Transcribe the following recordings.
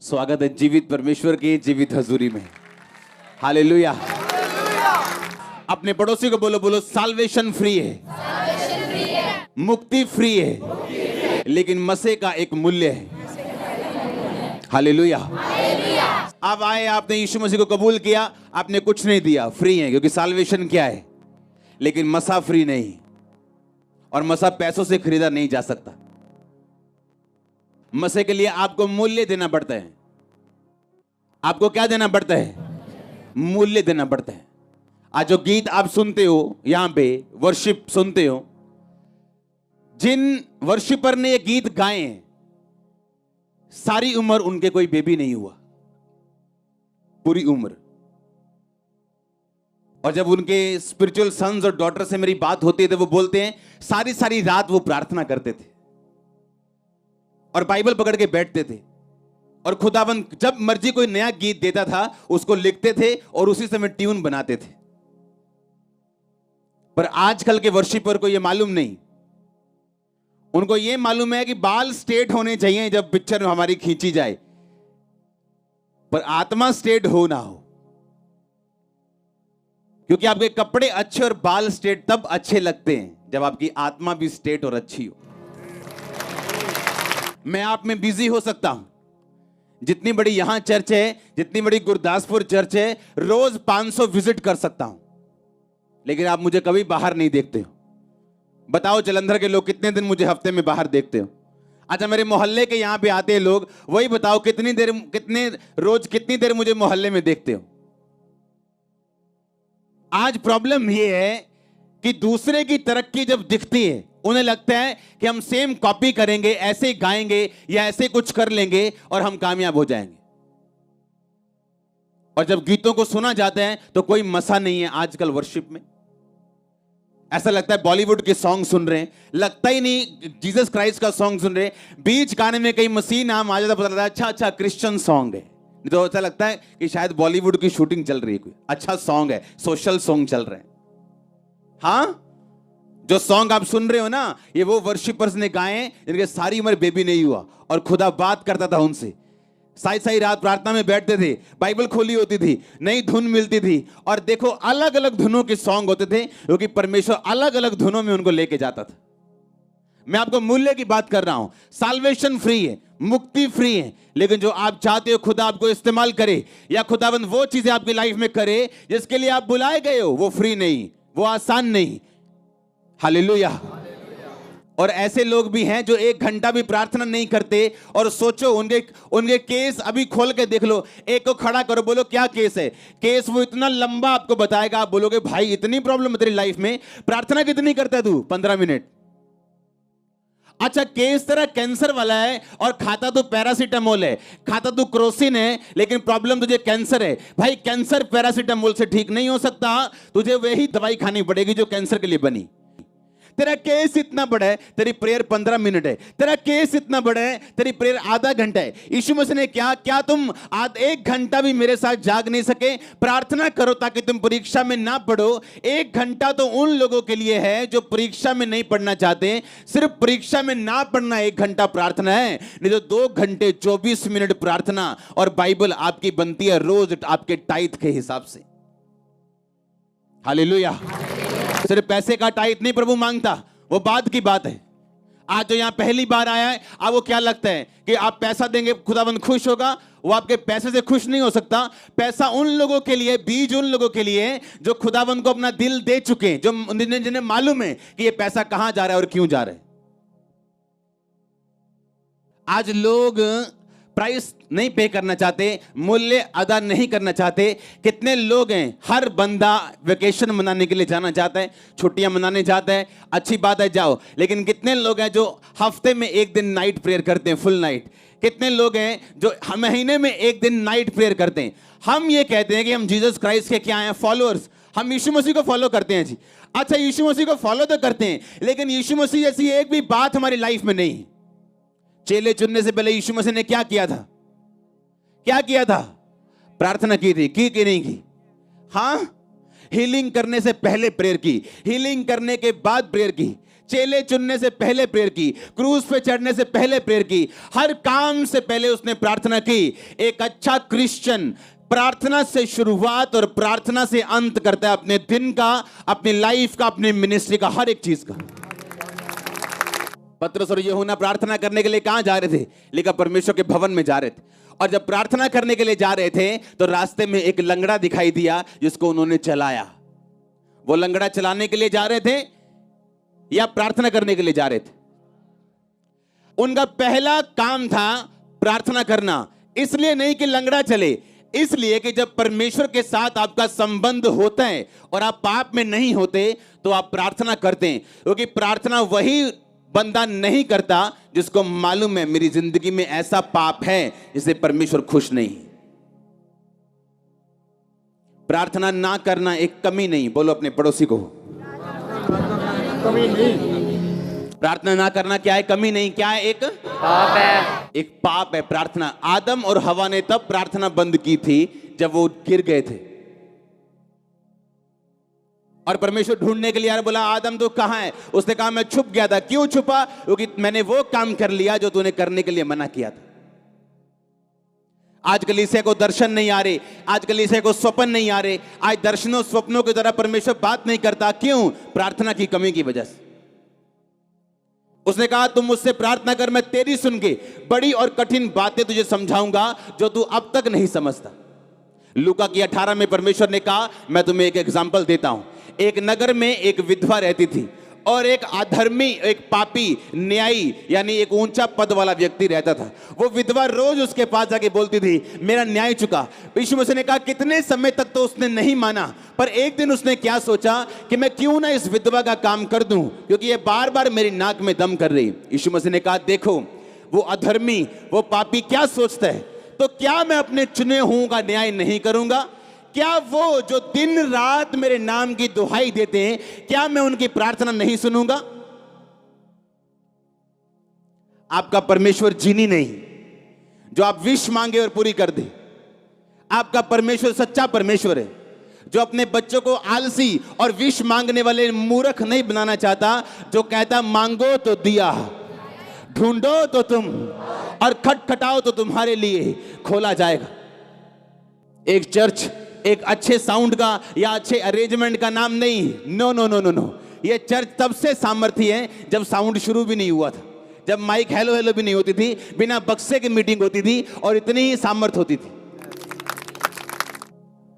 स्वागत है जीवित परमेश्वर की जीवित हजूरी में। हालेलुया। अपने पड़ोसी को बोलो, बोलो साल्वेशन फ्री है, मुक्ति फ्री है, लेकिन मसीह का एक मूल्य है। हालेलुया। अब आए, आपने यीशु मसीह को कबूल किया, आपने कुछ नहीं दिया, फ्री है, क्योंकि साल्वेशन क्या है, लेकिन मसा फ्री नहीं, और मसा पैसों से खरीदा नहीं जा सकता। मसीह के लिए आपको मूल्य देना पड़ता है। आपको क्या देना पड़ता है? मूल्य देना पड़ता है। आज जो गीत आप सुनते हो, यहां पे वर्शिप सुनते हो, जिन वर्शिपर ने ये गीत गाए हैं, सारी उम्र उनके कोई बेबी नहीं हुआ, पूरी उम्र। और जब उनके स्पिरिचुअल सन्स और डॉटर से मेरी बात होती है तो वो बोलते हैं सारी सारी रात वो प्रार्थना करते थे और बाइबल पकड़ के बैठते थे, और खुदावंद जब मर्जी कोई नया गीत देता था उसको लिखते थे और उसी समय ट्यून बनाते थे। पर आजकल के वर्शिपर को यह मालूम नहीं, उनको यह मालूम है कि बाल स्ट्रेट होने चाहिए जब पिक्चर हमारी खींची जाए, पर आत्मा स्ट्रेट हो ना हो। क्योंकि आपके कपड़े अच्छे और बाल स्ट्रेट तब अच्छे लगते हैं जब आपकी आत्मा भी स्ट्रेट और अच्छी हो। मैं आप में बिजी हो सकता हूं, जितनी बड़ी यहां चर्च है, जितनी बड़ी गुरदासपुर चर्च है, रोज 500 विजिट कर सकता हूं, लेकिन आप मुझे कभी बाहर नहीं देखते हो। बताओ जलंधर के लोग कितने दिन मुझे हफ्ते में बाहर देखते हो? अच्छा, मेरे मोहल्ले के यहां पे आते हैं लोग, वही बताओ कितनी देर मुझे मोहल्ले में देखते हो? आज प्रॉब्लम यह है कि दूसरे की तरक्की जब दिखती है, उन्हें लगता है कि हम सेम कॉपी करेंगे, ऐसे गाएंगे या ऐसे कुछ कर लेंगे और हम कामयाब हो जाएंगे। और जब गीतों को सुना जाता है तो कोई मसा नहीं है। आजकल वर्शिप में ऐसा लगता है बॉलीवुड के सॉन्ग सुन रहे हैं, लगता ही नहीं जीसस क्राइस्ट का सॉन्ग सुन रहे हैं। बीच गाने में कहीं मसीह नाम आ जाता, पता लगता है अच्छा अच्छा क्रिश्चियन सॉन्ग है, नहीं तो ऐसा लगता है कि शायद बॉलीवुड की शूटिंग चल रही है, कोई अच्छा सॉन्ग है, सोशल सॉन्ग चल रहे हैं। हाँ, जो सॉन्ग आप सुन रहे हो ना, ये वो वर्शिपर्स ने गाए हैं जिनके सारी उम्र बेबी नहीं हुआ, और खुदा बात करता था उनसे। साई साई रात प्रार्थना में बैठते थे, बाइबल खोली होती थी, नई धुन मिलती थी, और देखो अलग अलग धुनों के सॉन्ग होते थे, क्योंकि परमेश्वर अलग अलग धुनों में उनको लेके जाता था। मैं आपको मूल्य की बात कर रहा हूं। साल्वेशन फ्री है, मुक्ति फ्री है, लेकिन जो आप चाहते हो खुदा आपको इस्तेमाल करे, या खुदाबंद वो चीजें आपकी लाइफ में करे जिसके लिए आप बुलाए गए हो, वो फ्री नहीं, वो आसान नहीं। हालेलुया। और ऐसे लोग भी हैं जो 1 घंटा भी प्रार्थना नहीं करते, और सोचो उनके केस अभी खोल के देख लो, एक को खड़ा करो, बोलो क्या केस है, केस वो इतना लंबा आपको बताएगा, आप बोलोगे भाई इतनी प्रॉब्लम है तेरी लाइफ में, प्रार्थना कितनी करता है तू? 15 मिनट। अच्छा, केस तेरा कैंसर वाला है और खाता तो पैरासीटामोल है, खाता तो क्रोसिन है, लेकिन प्रॉब्लम तुझे कैंसर है। भाई कैंसर पैरासीटामोल से ठीक नहीं हो सकता, तुझे वही दवाई खानी पड़ेगी जो कैंसर के लिए बनी। तेरा केस इतना बड़ा है, तेरी प्रेयर 15 मिनट है। तेरा केस इतना बड़ा है, तेरी प्रेयर आधा घंटा है। यीशु मसीह ने क्या तुम 1 घंटा भी मेरे साथ जाग नहीं सके? प्रार्थना करो ताकि तुम परीक्षा में ना पढ़ो। 1 घंटा तो उन लोगों के लिए है जो परीक्षा में नहीं पढ़ना चाहते। सिर्फ परीक्षा में ना पढ़ना 1 घंटा प्रार्थना है, नहीं तो 2 घंटे 24 मिनट प्रार्थना और बाइबल आपकी बनती है रोज आपके टाइट के हिसाब से। हालेलुया। सिर्फ पैसे का टाइट नहीं प्रभु मांगता, वो बाद की बात है। आज जो यहां पहली बार आया है, अब वो क्या लगता है कि आप पैसा देंगे खुदाबंद खुश होगा? वो आपके पैसे से खुश नहीं हो सकता। पैसा उन लोगों के लिए, बीज उन लोगों के लिए जो खुदाबंद को अपना दिल दे चुके हैं, जो जिन्हें मालूम है कि ये पैसा कहां जा रहा है और क्यों जा रहा है। आज लोग प्राइस नहीं पे करना चाहते, मूल्य अदा नहीं करना चाहते। कितने लोग हैं, हर बंदा वेकेशन मनाने के लिए जाना चाहता है, छुट्टियां मनाने जाता है, अच्छी बात है जाओ, लेकिन कितने लोग हैं जो हफ्ते में 1 दिन नाइट प्रेयर करते हैं, फुल नाइट? कितने लोग हैं जो महीने में 1 दिन नाइट प्रेयर करते हैं? हम ये कहते हैं कि हम जीसस क्राइस्ट के क्या हैं? फॉलोअर्स। हम यीशु मसीह को फॉलो करते हैं जी। अच्छा, यीशु मसीह को फॉलो तो करते हैं, लेकिन यीशु मसीह जैसी एक भी बात हमारी लाइफ में नहीं। चेले चुनने से पहले यीशु मसीह ने क्या किया था? क्या किया था? प्रार्थना की थी, की नहीं की? हाँ, हीलिंग करने से पहले प्रेयर की, हीलिंग करने के बाद प्रेयर की। चेले चुनने से पहले प्रेयर की, क्रूज पे चढ़ने से पहले प्रेयर की, हर काम से पहले उसने प्रार्थना की। एक अच्छा क्रिश्चियन प्रार्थना से शुरुआत और प्रार्थना से अंत करता है, अपने दिन का, अपनी लाइफ का, अपनी मिनिस्ट्री का, हर एक चीज का। पतरस और यूहन्ना प्रार्थना करने के लिए कहां जा रहे थे? लिखा परमेश्वर के भवन में जा रहे थे। और जब प्रार्थना करने के लिए जा रहे थे तो रास्ते में एक लंगड़ा दिखाई दिया जिसको उन्होंने चलाया। वो लंगड़ा चलाने के लिए जा रहे थे या प्रार्थना करने के लिए जा रहे थे? उनका पहला काम था प्रार्थना करना। इसलिए नहीं कि लंगड़ा चले, इसलिए कि जब परमेश्वर के साथ आपका संबंध होता है और आप पाप में नहीं होते तो आप प्रार्थना करते हैं, क्योंकि प्रार्थना वही बंदा नहीं करता जिसको मालूम है मेरी जिंदगी में ऐसा पाप है जिससे परमेश्वर खुश नहीं। प्रार्थना ना करना एक कमी नहीं, बोलो अपने पड़ोसी को, कमी नहीं। प्रार्थना ना करना क्या है? कमी नहीं। क्या है? एक पाप है। एक पाप है प्रार्थना। आदम और हवा ने तब प्रार्थना बंद की थी जब वो गिर गए थे और परमेश्वर ढूंढने के लिए यार बोला, आदम तू कहां है? उसने कहा मैं छुप गया था। क्यों छुपा? क्योंकि मैंने वो काम कर लिया जो तूने करने के लिए मना किया था। आज कलीसिया को दर्शन नहीं आ रहे, आज कलीसिया को स्वप्न नहीं आ रहे, आज दर्शनों स्वप्नों की तरह परमेश्वर बात नहीं करता। क्यों? प्रार्थना की कमी की वजह से। उसने कहा तुम मुझसे प्रार्थना कर, मैं तेरी सुन के बड़ी और कठिन बातें तुझे समझाऊंगा जो तू अब तक नहीं समझता। लूका की 18 में परमेश्वर ने कहा मैं तुम्हें एक एग्जाम्पल देता हूं। एक नगर में एक विधवा रहती थी और एक अधर्मी, एक पापी, न्यायी यानी एक ऊंचा पद वाला व्यक्ति रहता था। वो विधवा रोज उसके पास जाके बोलती थी मेरा न्याय चुका। यीशु मसीह ने कहा कितने समय तक तो उसने नहीं माना, पर एक दिन उसने क्या सोचा कि मैं क्यों ना इस विधवा का काम कर दूं, क्योंकि ये बार बार मेरी नाक में दम कर रही। यीशु मसीह ने कहा देखो वो अधर्मी, वो पापी क्या सोचता है, तो क्या मैं अपने चुने हुओं का न्याय नहीं करूंगा? क्या वो जो दिन रात मेरे नाम की दुहाई देते हैं, क्या मैं उनकी प्रार्थना नहीं सुनूंगा? आपका परमेश्वर जीनी नहीं जो आप विश मांगे और पूरी कर दे। आपका परमेश्वर सच्चा परमेश्वर है जो अपने बच्चों को आलसी और विश मांगने वाले मूर्ख नहीं बनाना चाहता, जो कहता मांगो तो दिया, ढूंढो तो तुम, और खटखटाओ तो तुम्हारे लिए खोला जाएगा। एक चर्च एक अच्छे साउंड का या अच्छे अरेंजमेंट का नाम नहीं। No no no no no. ये चर्च तब से सामर्थ्य है जब साउंड शुरू भी नहीं हुआ था, जब माइक हेलो हेलो भी नहीं होती थी, बिना बक्से की मीटिंग होती थी और इतनी ही सामर्थ्य होती थी।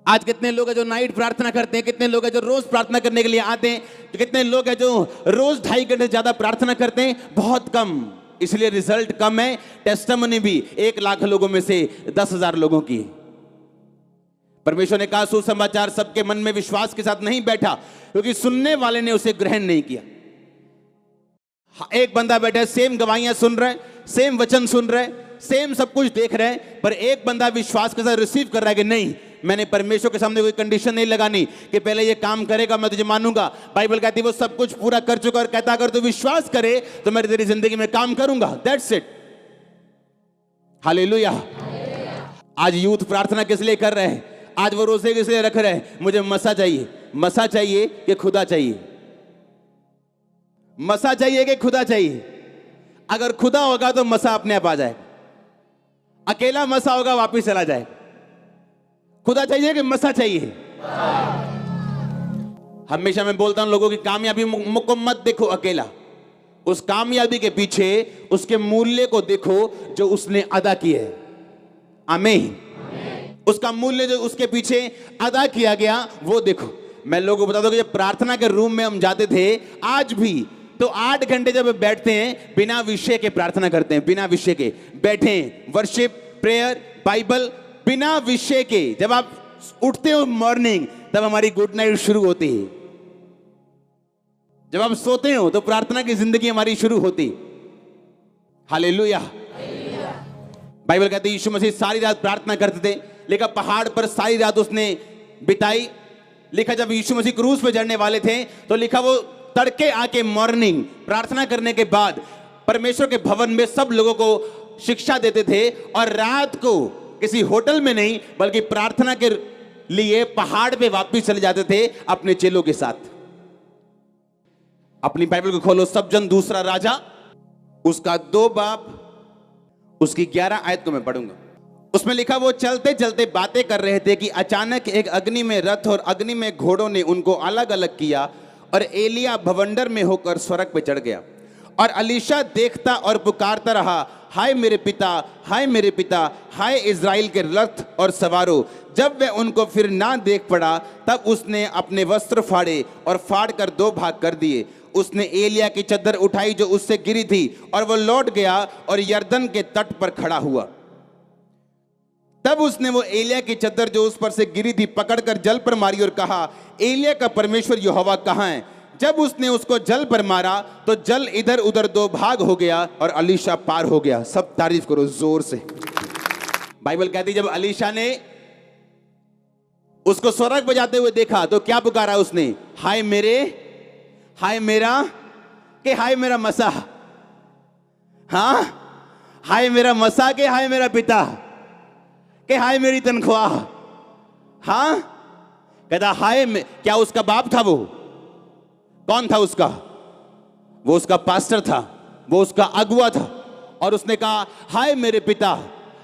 आज कितने लोग हैं जो नाइट प्रार्थना करते हैं, कितने लोग हैं जो रोज प्रार्थना करने के लिए आते हैं, कितने लोग हैं जो रोज 2.5 घंटे से ज्यादा प्रार्थना करते हैं? बहुत कम। इसलिए रिजल्ट कम है। टेस्टिमनी भी 1 लाख लोगों में से 10,000 लोगों की। परमेश्वर ने कहा सुसमाचार सबके मन में विश्वास के साथ नहीं बैठा, क्योंकि सुनने वाले ने उसे ग्रहण नहीं किया। एक बंदा बैठा है, सेम गवाहियां सुन रहा है, सेम वचन सुन रहा है, सेम सब कुछ देख रहे हैं, पर एक बंदा विश्वास के साथ रिसीव कर रहा है कि नहीं, मैंने परमेश्वर के सामने कोई कंडीशन नहीं लगानी कि पहले ये काम करेगा मैं तुझे मानूंगा। बाइबल कहती है वो सब कुछ पूरा कर चुका और कहता अगर तू विश्वास करे तो मैं तेरी जिंदगी में काम करूंगा। That's it. हालेलुया। आज यूथ प्रार्थना किस लिए कर रहे हैं? आज वो रोजे किस लिए रख रहे हैं? मुझे मसा चाहिए। मसा चाहिए कि खुदा चाहिए? मसा चाहिए कि खुदा चाहिए? अगर खुदा होगा तो मसा अपने आप आ जाए, अकेला मसा होगा वापिस चला जाए। खुदा चाहिए कि मसा चाहिए? हमेशा मैं बोलता हूं लोगों की कामयाबी को मत देखो अकेला, उस कामयाबी के पीछे उसके मूल्य को देखो जो उसने अदा किया है। आमीन। उसका मूल्य जो उसके पीछे अदा किया गया वो देखो। मैं लोगों को बता दूं कि जब प्रार्थना के रूम में हम जाते थे, आज भी तो 8 घंटे जब बैठते हैं बिना विषय के प्रार्थना करते हैं, बिना विषय के बैठे, वर्शिप, प्रेयर, बाइबल, बिना विषय के। जब आप उठते हो मॉर्निंग तब हमारी गुड नाइट शुरू होती है, जब आप सोते हो तो प्रार्थना की जिंदगी हमारी शुरू होती। हालेलुया। बाइबल कहती है यीशु मसीह सारी रात प्रार्थना करते थे। लिखा पहाड़ पर सारी रात उसने बिताई। लिखा जब यीशु मसीह क्रूस पे चढ़ने वाले थे तो लिखा वो तड़के आके मॉर्निंग प्रार्थना करने के बाद परमेश्वर के भवन में सब लोगों को शिक्षा देते थे, और रात को किसी होटल में नहीं बल्कि प्रार्थना के लिए पहाड़ पे वापस चले जाते थे अपने चेलों के साथ। अपनी बाइबल को खोलो, सब जन दूसरा राजा उसका 2 बाब उसकी 11 आयत को मैं पढ़ूंगा। उसमें लिखा, वो चलते चलते बातें कर रहे थे कि अचानक एक अग्नि में रथ और अग्नि में घोड़ों ने उनको अलग अलग किया और एलिया भवंडर में होकर स्वर्ग पे चढ़ गया। और अलीशा देखता और पुकारता रहा, हाय मेरे पिता, हाय मेरे पिता, हाय इज़राइल के रथ और सवारों। जब वह उनको फिर ना देख पड़ा तब उसने अपने वस्त्र फाड़े और फाड़ कर 2 भाग कर दिए। उसने एलिया की चद्दर उठाई जो उससे गिरी थी और वह लौट गया और यरदन के तट पर खड़ा हुआ। तब उसने वो एलिया की चद्दर जो उस पर से गिरी थी पकड़कर जल पर मारी और कहा, एलिया का परमेश्वर यहोवा कहाँ है? जब उसने उसको जल पर मारा तो जल इधर उधर 2 भाग हो गया और अलीशा पार हो गया। सब तारीफ करो जोर से। बाइबल कहती जब अलीशा ने उसको स्वर्ग पर जाते हुए देखा तो क्या पुकारा उसने? हाय मेरे, हाय मेरा, के हाय मेरा मसा, हाँ हाय मेरा मसा, के हाय मेरा पिता, के हाय मेरी तनख्वाह। हाँ कहता हाय, क्या उसका बाप था? वो कौन था उसका? वो उसका पास्टर था, वो उसका अगुआ था। और उसने कहा हाय मेरे पिता,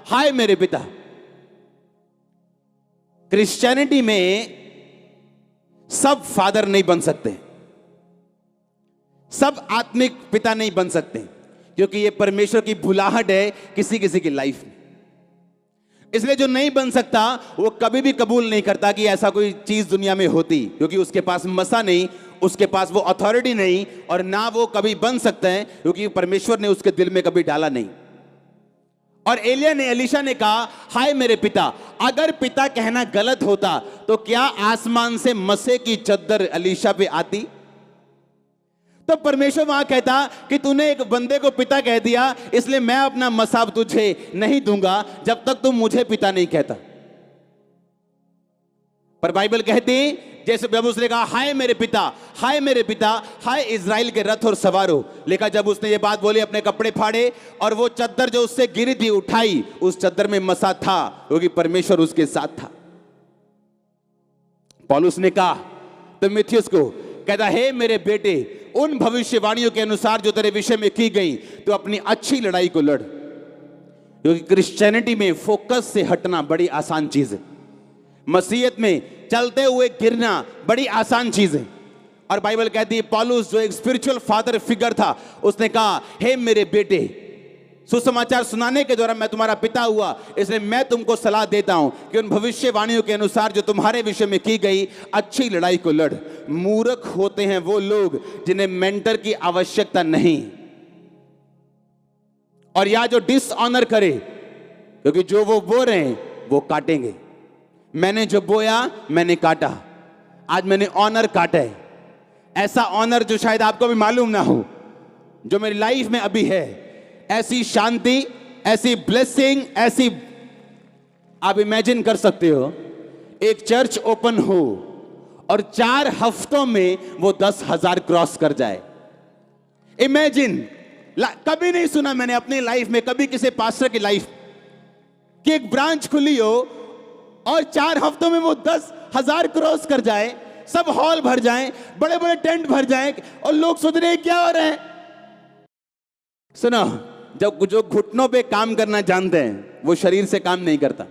हाय मेरे पिता। क्रिश्चियनिटी में सब फादर नहीं बन सकते, सब आत्मिक पिता नहीं बन सकते, क्योंकि ये परमेश्वर की भुलाहट है किसी किसी की लाइफ में। इसलिए जो नहीं बन सकता वो कभी भी कबूल नहीं करता कि ऐसा कोई चीज दुनिया में होती, क्योंकि उसके पास मसा नहीं, उसके पास वो अथॉरिटी नहीं, और ना वो कभी बन सकते हैं क्योंकि परमेश्वर ने उसके दिल में कभी डाला नहीं। और एलिया ने, अलीशा ने कहा हाय मेरे पिता। अगर पिता कहना गलत होता तो क्या आसमान से मसे की चद्दर अलीशा पे आती? तो परमेश्वर वहां कहता कि तूने एक बंदे को पिता कह दिया, इसलिए मैं अपना मसाब तुझे नहीं दूंगा जब तक तुम मुझे पिता नहीं कहता। पर बाइबल कहती जैसे जब उसने कहा हाय मेरे पिता, हाय मेरे पिता, हाय इज़राइल के रथ और सवारों, लिखा जब उसने ये बात बोली अपने कपड़े फाड़े और वो चद्दर जो उससे गिरी थी उठाई, उस चद्दर में मसा था क्योंकि परमेश्वर उसके साथ था। पौलुस ने कहा तीमुथियुस को, कहता हे मेरे बेटे, उन भविष्यवाणियों के अनुसार जो तेरे विषय में की गई तो अपनी अच्छी लड़ाई को लड़। क्योंकि क्रिश्चियनिटी में फोकस से हटना बड़ी आसान चीज है, मसीहत में चलते हुए गिरना बड़ी आसान चीज है। और बाइबल कहती है पौलुस जो एक स्पिरिचुअल फादर फिगर था, उसने कहा हे मेरे बेटे, सुसमाचार सुनाने के द्वारा मैं तुम्हारा पिता हुआ, इसलिए मैं तुमको सलाह देता हूं कि उन भविष्यवाणियों के अनुसार जो तुम्हारे विषय में की गई अच्छी लड़ाई को लड़। मूर्ख होते हैं वो लोग जिन्हें मेंटर की आवश्यकता नहीं, और या जो डिसऑनर करे, क्योंकि जो वो बो रहे हैं वो काटेंगे। मैंने जो बोया मैंने काटा, आज मैंने ऑनर काटा है। ऐसा ऑनर जो शायद आपको भी मालूम ना हो, जो मेरी लाइफ में अभी है, ऐसी शांति, ऐसी ब्लेसिंग, ऐसी आप इमेजिन कर सकते हो एक चर्च ओपन हो और 4 हफ्तों में वो 10,000 क्रॉस कर जाए। इमेजिन, कभी नहीं सुना मैंने अपनी लाइफ में, कभी किसी पास्टर की लाइफ कि एक ब्रांच खुली हो और 4 हफ्तों में वो 10,000 क्रॉस कर जाए, सब हॉल भर जाएं, बड़े बड़े टेंट भर जाएं और लोग सोच रहे हैं क्या हो रहा है। सुनो, जब जो घुटनों पे काम करना जानते हैं वो शरीर से काम नहीं करता।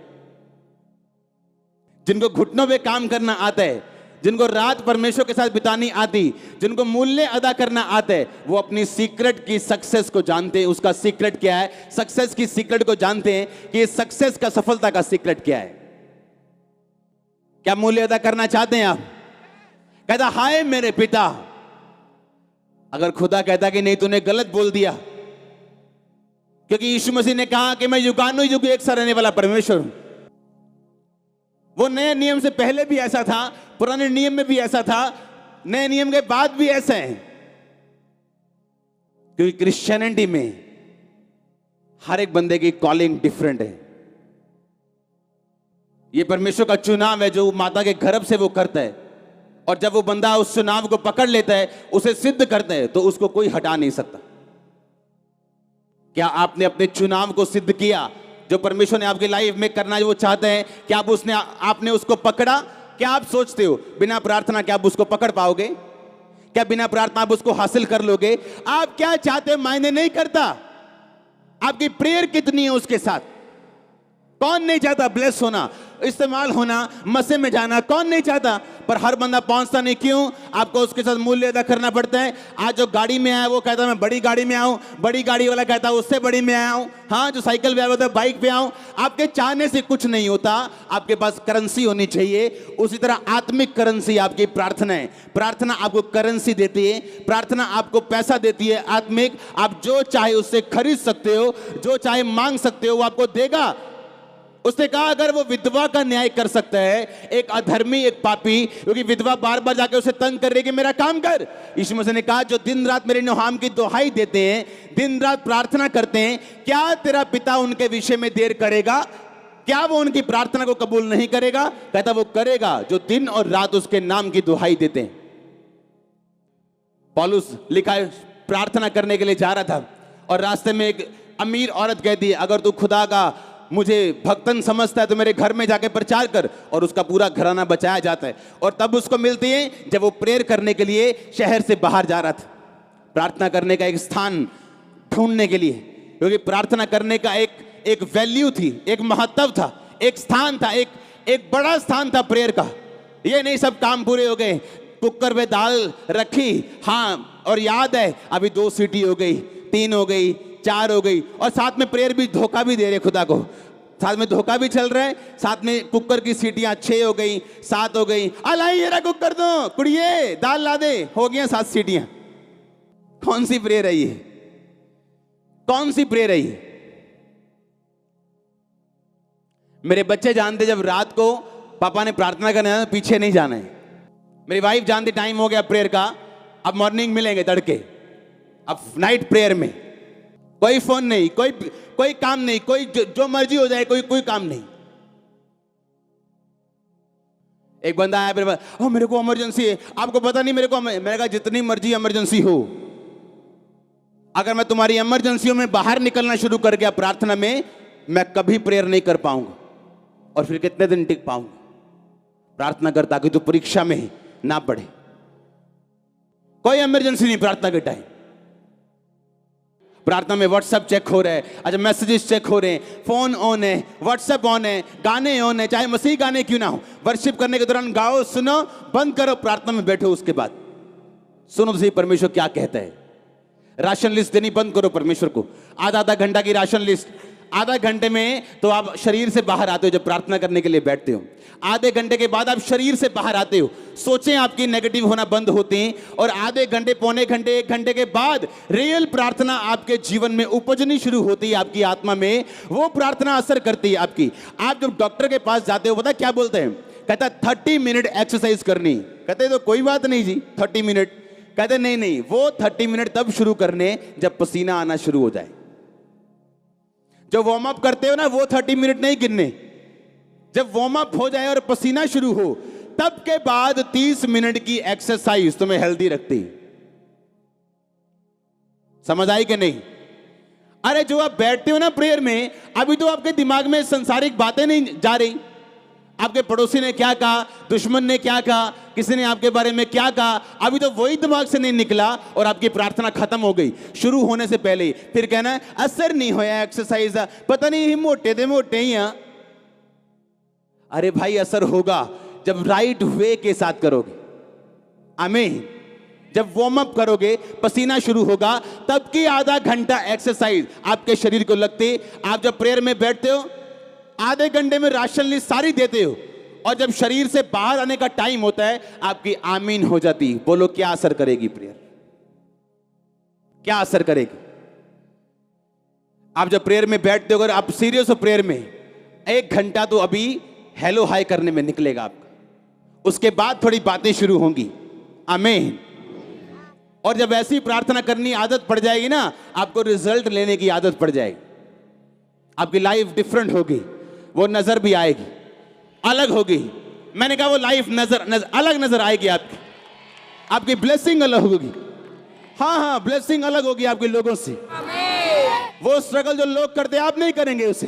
जिनको घुटनों पे काम करना आता है, जिनको रात परमेश्वर के साथ बितानी आती, जिनको मूल्य अदा करना आता है, वो अपनी सीक्रेट की सक्सेस को जानते हैं। उसका सीक्रेट क्या है? सक्सेस की सीक्रेट को जानते हैं कि सक्सेस का, सफलता का सीक्रेट क्या है। क्या मूल्य अदा करना चाहते हैं आप? कहता हाय मेरे पिता। अगर खुदा कहता कि नहीं तूने गलत बोल दिया, क्योंकि यीशु मसीह ने कहा कि मैं युगानुयुग एक सा रहने वाला परमेश्वर हूं। वो नए नियम से पहले भी ऐसा था, पुराने नियम में भी ऐसा था, नए नियम के बाद भी ऐसा है। क्योंकि क्रिश्चियनिटी में हर एक बंदे की कॉलिंग डिफरेंट है। ये परमेश्वर का चुनाव है जो माता के गर्भ से वो करता है, और जब वो बंदा उस चुनाव को पकड़ लेता है, उसे सिद्ध करता है, तो उसको कोई हटा नहीं सकता। क्या आपने अपने चुनाव को सिद्ध किया? जो परमेश्वर ने आपकी लाइफ में करना जो वो चाहते हैं, क्या आपने उसको पकड़ा? क्या आप सोचते हो बिना प्रार्थना क्या आप उसको पकड़ पाओगे? क्या बिना प्रार्थना आप उसको हासिल कर लोगे? आप क्या चाहते हो मायने नहीं करता, आपकी प्रेयर कितनी है उसके साथ। कौन नहीं चाहता ब्लेस होना, इस्तेमाल होना, मसे में जाना, कौन नहीं चाहता? पर हर बंदा पहुंचता नहीं। क्यों? आपको उसके साथ मूल्य अदा करना पड़ता है। आज जो गाड़ी में आया वो कहता मैं बड़ी गाड़ी में आऊं, बड़ी गाड़ी वाला कहता उससे बड़ी में आया हूं, हाँ जो साइकिल पे आया होता बाइक पे आऊं। आपके चाहने से कुछ नहीं होता, आपके पास करेंसी होनी चाहिए। उसी तरह आत्मिक करेंसी आपकी प्रार्थना है। प्रार्थना आपको करेंसी देती है, प्रार्थना आपको पैसा देती है आत्मिक। आप जो चाहे उससे खरीद सकते हो, जो चाहे मांग सकते हो, वो आपको देगा। उसने कहा अगर वो विधवा का न्याय कर सकता है, एक अधर्मी, एक पापी, क्योंकि विधवा बार बार जाके उसे तंग कर रही कि मेरा काम कर। यीशु मसीह ने कहा जो दिन रात मेरे नाम की दुहाई देते हैं, दिन रात प्रार्थना करते हैं, क्या तेरा पिता उनके विषय में देर करेगा? क्या वो उनकी प्रार्थना को कबूल नहीं करेगा? कहता वो करेगा जो दिन और रात उसके नाम की दुहाई देते हैं। पौलुस लिखा है प्रार्थना करने के लिए जा रहा था और रास्ते में एक अमीर औरत कहती है अगर तू खुदा का मुझे भक्तन समझता है तो मेरे घर में जाके प्रचार कर, और उसका पूरा घराना बचाया जाता है। और तब उसको मिलती है जब वो प्रेयर करने के लिए शहर से बाहर जा रहा था, प्रार्थना करने का एक स्थान ढूंढने के लिए, क्योंकि प्रार्थना करने का एक वैल्यू थी, एक महत्व था, एक स्थान था, एक बड़ा स्थान था प्रेयर का। ये नहीं सब काम पूरे हो गए, कुकर में दाल रखी, हाँ और याद है अभी 2 सीटी हो गई, 3 हो गई, 4 हो गई, और साथ में प्रेयर भी धोखा भी दे रहे खुदा को, साथ में धोखा भी चल रहा है, साथ में कुकर की सीटियां 6 हो गई, 7 हो गई, अलाई ये कुकर दो कुड़िए दाल ला दे, हो गया 7 सीटियां। कौन सी प्रेयर है ये? कौन सी प्रेयर है ये? मेरे बच्चे जानते जब रात को पापा ने प्रार्थना करना है पीछे नहीं जाना है। मेरी वाइफ जानती टाइम हो गया प्रेयर का, अब मॉर्निंग मिलेंगे तड़के, अब नाइट प्रेयर में कोई फोन नहीं, कोई काम नहीं, कोई जो मर्जी हो जाए, कोई काम नहीं। एक बंदा आया मेरे पास, मेरे को इमरजेंसी है, आपको पता नहीं मेरे को। मैंने कहा जितनी मर्जी इमरजेंसी हो, अगर मैं तुम्हारी इमरजेंसियों में बाहर निकलना शुरू कर गया प्रार्थना में, मैं कभी प्रेयर नहीं कर पाऊंगा, और फिर कितने दिन टिक पाऊंगा? प्रार्थना कर ताकि तू परीक्षा में ना पढ़े। कोई इमरजेंसी नहीं प्रार्थना के टाइम। प्रार्थना में व्हाट्सएप चेक हो रहा है, अच्छा मैसेजेस चेक हो रहे हैं, फोन ऑन है, व्हाट्सएप ऑन है, गाने ऑन है, चाहे मसीह गाने क्यों ना हो। वर्शिप करने के दौरान गाओ, सुनो, बंद करो, प्रार्थना में बैठो, उसके बाद सुनो तो सही परमेश्वर क्या कहता है। राशन लिस्ट देनी बंद करो परमेश्वर को, आधा घंटा की राशन लिस्ट। आधा घंटे में तो आप शरीर से बाहर आते हो जब प्रार्थना करने के लिए बैठते हो, आधे घंटे के बाद आप शरीर से बाहर आते हो, सोचें आपकी नेगेटिव होना बंद होते हैं, और आधे घंटे, पौने घंटे, 1 घंटे के बाद रियल प्रार्थना आपके जीवन में उपजनी शुरू होती है, आपकी आत्मा में वो प्रार्थना असर करती है आपकी। आप जब डॉक्टर के पास जाते हो, पता क्या बोलते हैं? कहता 30 मिनट एक्सरसाइज करनी। कहते तो कोई बात नहीं जी 30 मिनट। कहते नहीं, वो 30 मिनट तब शुरू करने जब पसीना आना शुरू हो जाए। जो वार्म अप करते हो ना, वो 30 मिनट नहीं गिनने, जब वार्म अप हो जाए और पसीना शुरू हो, तब के बाद 30 मिनट की एक्सरसाइज तुम्हें हेल्दी रखती। समझ आई कि नहीं? अरे जो आप बैठते हो ना प्रेयर में, अभी तो आपके दिमाग में संसारिक बातें नहीं जा रही। आपके पड़ोसी ने क्या कहा, दुश्मन ने क्या कहा, किसी ने आपके बारे में क्या कहा, अभी तो वही दिमाग से नहीं निकला, और आपकी प्रार्थना खत्म हो गई शुरू होने से पहले ही। फिर कहना असर नहीं होया एक्सरसाइज, पता नहीं मोटे ही हैं। अरे भाई असर होगा जब राइट वे के साथ करोगे। आमीन। जब वार्म अप करोगे, पसीना शुरू होगा, तब की आधा घंटा एक्सरसाइज आपके शरीर को लगती। आप जब प्रेयर में बैठते हो, आधे घंटे में राशन लिस्ट सारी देते हो, और जब शरीर से बाहर आने का टाइम होता है, आपकी आमीन हो जाती। बोलो क्या असर करेगी प्रेयर? क्या असर करेगी? आप जब प्रेयर में बैठते हो, अगर आप सीरियस हो प्रेयर में, 1 घंटा तो अभी हेलो हाय करने में निकलेगा आपका, उसके बाद थोड़ी बातें शुरू होंगी। आमीन। और जब ऐसी प्रार्थना करनी आदत पड़ जाएगी ना, आपको रिजल्ट लेने की आदत पड़ जाएगी, आपकी लाइफ डिफरेंट होगी, वो नजर भी आएगी, अलग होगी। मैंने कहा वो लाइफ अलग नजर आएगी आपकी ब्लेसिंग अलग होगी। हाँ, ब्लेसिंग अलग होगी आपके लोगों से। वो स्ट्रगल जो लोग करते आप नहीं करेंगे उसे।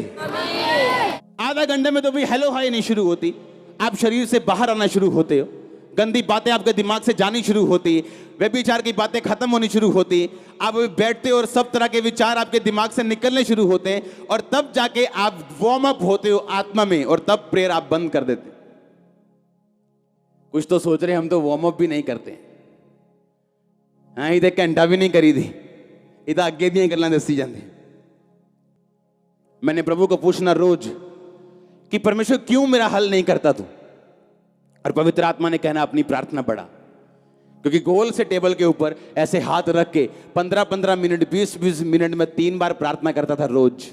आधा घंटे में तो भी हेलो हाय नहीं शुरू होती, आप शरीर से बाहर आना शुरू होते हो, गंदी बातें आपके दिमाग से जानी शुरू होती, व्यभिचार की बातें खत्म होनी शुरू होती, आप बैठते और सब तरह के विचार आपके दिमाग से निकलने शुरू होते हैं, और तब जाके आप वार्म अप होते हो आत्मा में, और तब प्रेयर आप बंद कर देते। कुछ तो सोच रहे हम तो वार्म अप भी नहीं करते। हाँ, इधर घंटा भी नहीं करी थी, इधर अगे दियां गल्लां दसी जांदे। मैंने प्रभु को पूछना रोज कि परमेश्वर क्यों मेरा हल नहीं करता तू, और पवित्र आत्मा ने कहना अपनी प्रार्थना बढ़ा। क्योंकि गोल से टेबल के ऊपर ऐसे हाथ रख के 15-15 मिनट 20-20 मिनट में 3 बार प्रार्थना करता था रोज,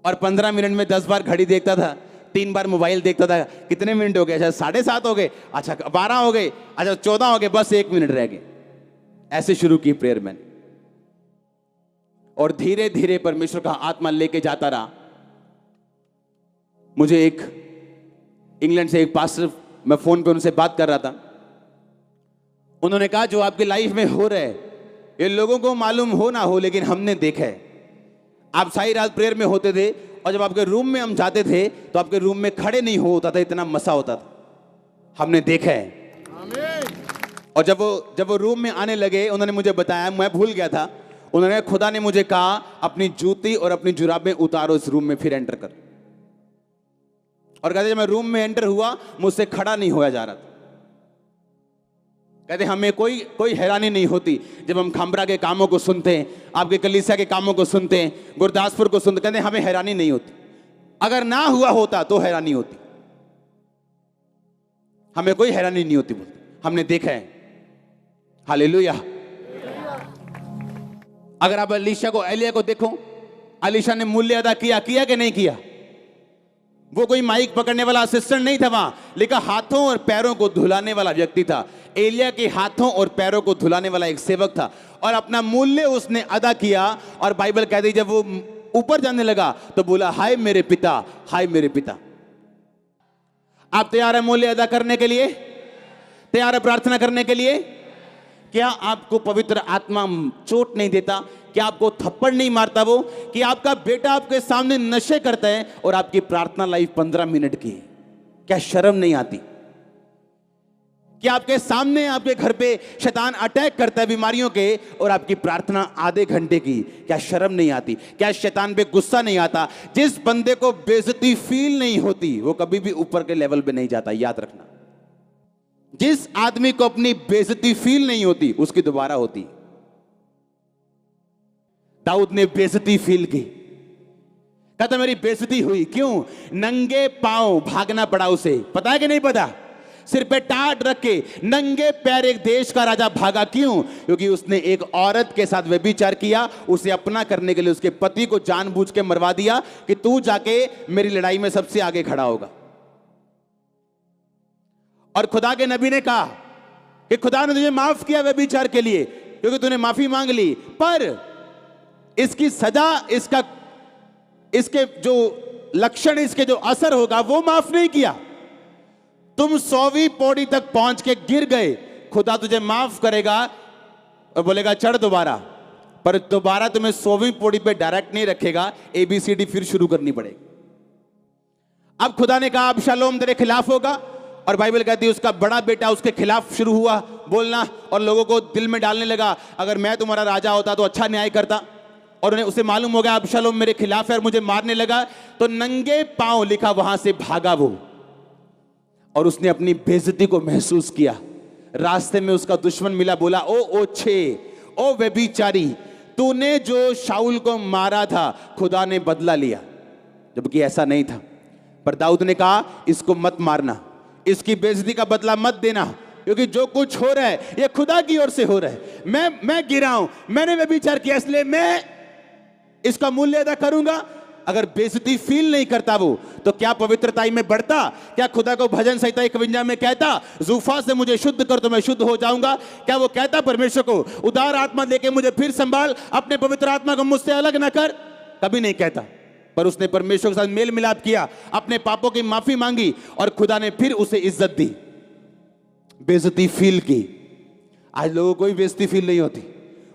और 15 मिनट में 10 बार घड़ी देखता था, 3 बार मोबाइल देखता था। कितने मिनट हो गए? अच्छा 7:30 हो गए, अच्छा 12 हो गए, अच्छा 14 हो गए, बस 1 मिनट रह गए। ऐसे शुरू की प्रेयर मैंने, और धीरे धीरे परमेश्वर का आत्मा लेके जाता रहा। मुझे एक इंग्लैंड से एक पास्टर, मैं फोन पे उनसे बात कर रहा था, उन्होंने कहा जो आपकी लाइफ में हो रहा है ये लोगों को मालूम हो ना हो, लेकिन हमने देखा है। आप सारी रात प्रेयर में होते थे, और जब आपके रूम में हम जाते थे तो आपके रूम में खड़े नहीं हो होता था, इतना मसा होता था, हमने देखा है। और जब वो रूम में आने लगे, उन्होंने मुझे बताया, मैं भूल गया था, उन्होंने खुदा ने मुझे कहा अपनी जूती और अपनी जुराबें उतारो इस रूम में, फिर एंटर कर। और कहते जब मैं रूम में एंटर हुआ मुझसे खड़ा नहीं होया जा रहा था। कहते हमें कोई हैरानी नहीं होती जब हम खामरा के कामों को सुनते हैं, आपके कलीसिया के कामों को सुनते हैं, गुरदासपुर को सुनते, कहते हमें हैरानी नहीं होती। अगर ना हुआ होता तो हैरानी होती, हमें कोई हैरानी नहीं होती, बोलते हमने देखा है। हालेलुया। अगर आप एलिया को देखो, एलीशा ने मूल्य अदा किया कि नहीं किया? वो कोई माइक पकड़ने वाला असिस्टेंट नहीं था, वहां लिखा हाथों और पैरों को धुलाने वाला व्यक्ति था। एलिया के हाथों और पैरों को धुलाने वाला एक सेवक था, और अपना मूल्य उसने अदा किया। और बाइबल कहती है जब वो ऊपर जाने लगा तो बोला हाय मेरे पिता, हाय मेरे पिता। आप तैयार है मूल्य अदा करने के लिए? तैयार है प्रार्थना करने के लिए? क्या आपको पवित्र आत्मा चोट नहीं देता? क्या आपको थप्पड़ नहीं मारता वो? कि आपका बेटा आपके सामने नशे करता है और आपकी प्रार्थना लाइफ 15 मिनट की? क्या शर्म नहीं आती? क्या आपके सामने आपके घर पे शैतान अटैक करता है बीमारियों के, और आपकी प्रार्थना आधे घंटे की? क्या शर्म नहीं आती? क्या शैतान पे गुस्सा नहीं आता? जिस बंदे को बेइज्जती फील नहीं होती वो कभी भी ऊपर के लेवल पे नहीं जाता, याद रखना। जिस आदमी को अपनी बेइज्जती फील नहीं होती उसकी दोबारा होती। दाऊद ने बेइज्जती फील की, कहता मेरी बेइज्जती हुई। क्यों? नंगे पांव भागना पड़ा उसे। पता है कि नहीं पता? सिर पे टाट रख के नंगे पैर एक देश का राजा भागा। क्यों? क्योंकि उसने एक औरत के साथ व्यभिचार किया, उसे अपना करने के लिए उसके पति को जानबूझ के मरवा दिया कि तू जाके मेरी लड़ाई में सबसे आगे खड़ा होगा। और खुदा के नबी ने कहा कि खुदा ने तुझे माफ किया व्यभिचार के लिए क्योंकि तूने माफी मांग ली, पर इसकी सजा, इसके जो लक्षण, इसके जो असर होगा वो माफ नहीं किया। तुम 100वीं पौड़ी तक पहुंच के गिर गए, खुदा तुझे माफ करेगा और बोलेगा चढ़ दोबारा, पर दोबारा तुम्हें 100वीं पौड़ी पे डायरेक्ट नहीं रखेगा, ABCD फिर शुरू करनी पड़ेगी। अब खुदा ने कहा अबशालोम तेरे खिलाफ होगा, और बाइबल कहती है उसका बड़ा बेटा उसके खिलाफ शुरू हुआ बोलना, और लोगों को दिल में डालने लगा अगर मैं तुम्हारा राजा होता तो अच्छा न्याय करता। और उन्हें उसे मालूम हो गया अबशालोम मेरे खिलाफ है और मुझे मारने लगा, तो नंगे पांव लिखा वहां से भागा वो, और उसने अपनी बेइज्जती को महसूस किया। रास्ते में उसका दुश्मन मिला, बोला ओ व्यभिचारी, तूने जो शाऊल को मारा था खुदा ने बदला लिया, जबकि ऐसा नहीं था। पर दाऊद ने कहा इसको मत मारना, इसकी बेइज्जती का बदला मत देना, क्योंकि जो कुछ हो रहा है ये खुदा की ओर से हो रहा है। मैं गिरा हूं, मैंने व्यभिचार किया, इसलिए मैं इसका मूल्य अदा करूंगा। अगर बेइज्जती फील नहीं करता वो, तो क्या पवित्रताई में बढ़ता? क्या खुदा को भजन संहिता 51 में कहता जूफा से मुझे शुद्ध कर तो मैं शुद्ध हो जाऊंगा? क्या वो कहता परमेश्वर को उदार आत्मा देके मुझे फिर संभाल, अपने पवित्र आत्मा को मुझसे अलग ना कर? कभी नहीं कहता। पर उसने परमेश्वर के साथ मेल मिलाप किया, अपने पापों की माफी मांगी, और खुदा ने फिर उसे इज्जत दी, बेइज्जती फील की। आज लोगों को कोई बेइज्जती फील नहीं होती,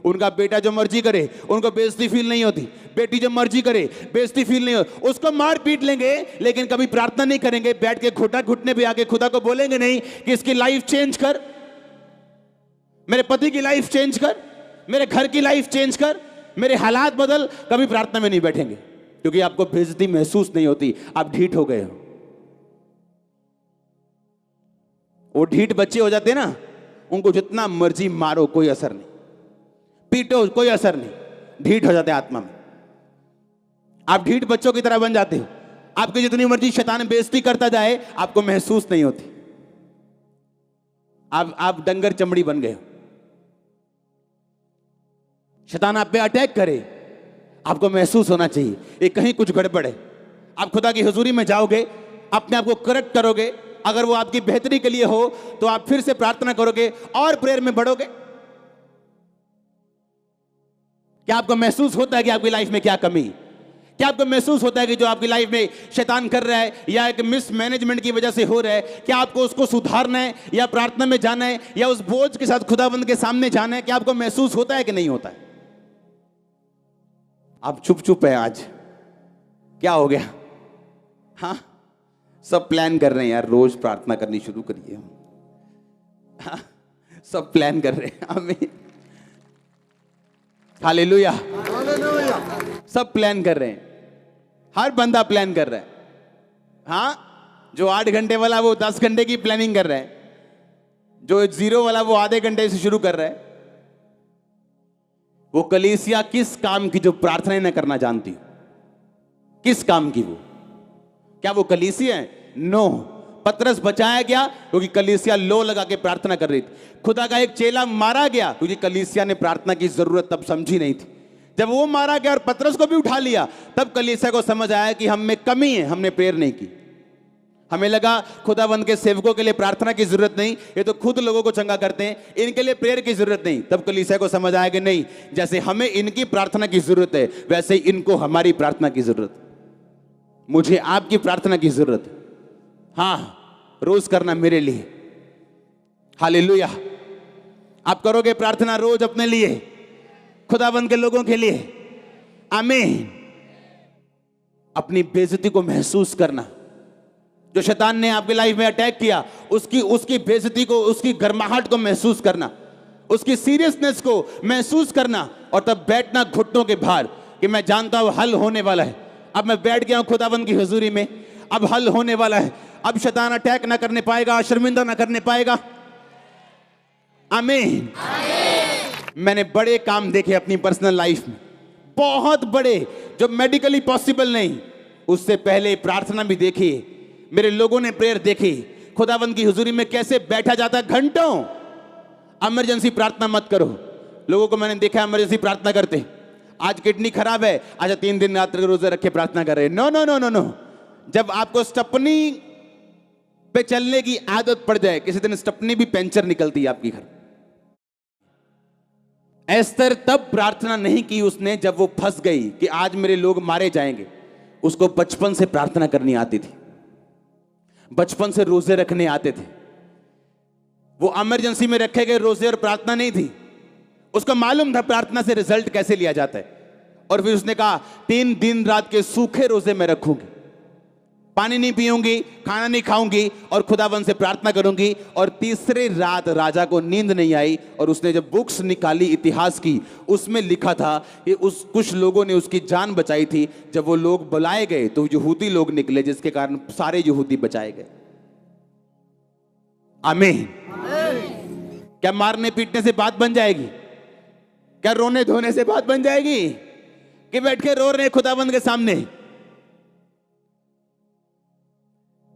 उनका बेटा जो मर्जी करे, उनको बेइज्जती फील नहीं होती। बेटी जो मर्जी करे, बेइज्जती फील नहीं होती। उसको मार पीट लेंगे, लेकिन कभी प्रार्थना नहीं करेंगे। बैठ के घुटने पे आके खुदा को बोलेंगे नहीं कि इसकी लाइफ चेंज कर, मेरे पति की लाइफ चेंज कर, मेरे घर की लाइफ चेंज कर, मेरे हालात बदल। कभी प्रार्थना में नहीं बैठेंगे, क्योंकि आपको बेइज्जती महसूस नहीं होती, आप ढीठ हो गए हो। वो ढीठ बच्चे हो जाते हैं ना, उनको जितना मर्जी मारो कोई असर नहीं, पीटो कोई असर नहीं, ढीठ हो जाते आत्मा में। आप ढीठ बच्चों की तरह बन जाते हो। आपकी जितनी मर्जी शैतान बेइज्जती करता जाए, आपको महसूस नहीं होती। आप डंगर चमड़ी बन गए हो। शैतान आप पे अटैक करे, आपको महसूस होना चाहिए ये कहीं कुछ गड़बड़ है। आप खुदा की हुजूरी में जाओगे, अपने आप को करेक्ट करोगे। अगर वो आपकी बेहतरी के लिए हो तो आप फिर से प्रार्थना करोगे और प्रेयर में बढ़ोगे। क्या आपको महसूस होता है कि आपकी लाइफ में क्या कमी? क्या आपको महसूस होता है कि जो आपकी लाइफ में शैतान कर रहा है या एक मिसमैनेजमेंट की वजह से हो रहा है, क्या आपको उसको सुधारना है या प्रार्थना में जाना है या उस बोझ के साथ खुदाबंद के सामने जाना है? क्या आपको महसूस होता है कि नहीं होता है? आप चुप है आज, क्या हो गया? हाँ, सब प्लान कर रहे हैं यार, रोज प्रार्थना करनी शुरू करिए। हाँ, सब प्लान कर रहे हैं। आमीन, हालेलुया। सब प्लान कर रहे हैं, हर बंदा प्लान कर रहा है। हाँ, जो 8 घंटे वाला वो 10 घंटे की प्लानिंग कर रहा है, जो 0 वाला वो आधे घंटे से शुरू कर रहा है। वो कलीसिया किस काम की जो प्रार्थना न करना जानती हो? किस काम की? वो क्या वो कलीसिया है? नो। पतरस बचाया गया क्योंकि कलीसिया लो लगा के प्रार्थना कर रही थी। खुदा का एक चेला मारा गया क्योंकि कलीसिया ने प्रार्थना की जरूरत तब समझी नहीं थी। जब वो मारा गया और पतरस को भी उठा लिया, तब कलीसिया को समझ आया कि हम में कमी है, हमने प्रेयर नहीं की। हमें लगा खुदाबंद के सेवकों के लिए प्रार्थना की जरूरत नहीं, ये तो खुद लोगों को चंगा करते हैं, इनके लिए प्रेयर की जरूरत नहीं। तब कलीसिया को समझ आया कि नहीं, जैसे हमें इनकी प्रार्थना की जरूरत है, वैसे ही इनको हमारी प्रार्थना की जरूरत है। मुझे आपकी प्रार्थना की जरूरत है। हाँ, रोज करना मेरे लिए। हालेलुया। आप करोगे प्रार्थना रोज अपने लिए, खुदाबंद के लोगों के लिए। आमीन। अपनी बेइज्जती को महसूस करना, जो शैतान ने आपकी लाइफ में अटैक किया, उसकी बेइज्जती को, उसकी गर्माहट को महसूस करना, उसकी सीरियसनेस को महसूस करना, और तब बैठना घुटनों के भार कि मैं जानता हूं हल होने वाला है। अब मैं बैठ गया हूं खुदाबंद की हुजूरी में, अब हल होने वाला है। अब शैतान अटैक ना करने पाएगा, शर्मिंदा ना करने पाएगा। आमीन। मैंने बड़े काम देखे अपनी पर्सनल लाइफ में, बहुत बड़े, जो मेडिकली पॉसिबल नहीं। उससे पहले प्रार्थना भी देखी, मेरे लोगों ने प्रेयर देखी, खुदावंद की हुजूरी में कैसे बैठा जाता है घंटों। इमरजेंसी प्रार्थना मत करो। लोगों को मैंने देखा इमरजेंसी प्रार्थना करते, आज किडनी खराब है, आज 3 दिन रात रोजे रख के प्रार्थना कर रहे हैं। No no no no no. जब आपको स्टपनी पे चलने की आदत पड़ जाए, किसी दिन स्टपनी भी पंचर निकलती है आपकी घर। एस्तर तब प्रार्थना नहीं की उसने जब वो फंस गई कि आज मेरे लोग मारे जाएंगे। उसको बचपन से प्रार्थना करनी आती थी, बचपन से रोजे रखने आते थे। वो इमरजेंसी में रखे गए रोजे और प्रार्थना नहीं थी, उसको मालूम था प्रार्थना से रिजल्ट कैसे लिया जाता है। और फिर उसने कहा 3 दिन रात के सूखे रोजे में रखूंगी, पानी नहीं पीऊंगी, खाना नहीं खाऊंगी और खुदावंद से प्रार्थना करूंगी। और तीसरे रात राजा को नींद नहीं आई, और उसने जब बुक्स निकाली इतिहास की, उसमें लिखा था कि कुछ लोगों ने उसकी जान बचाई थी। जब वो लोग बुलाए गए तो यहूदी लोग निकले, जिसके कारण सारे यहूदी बचाए गए। आमीन। क्या मारने पीटने से बात बन जाएगी? क्या रोने धोने से बात बन जाएगी? कि बैठ के रो रहे खुदावंद के सामने?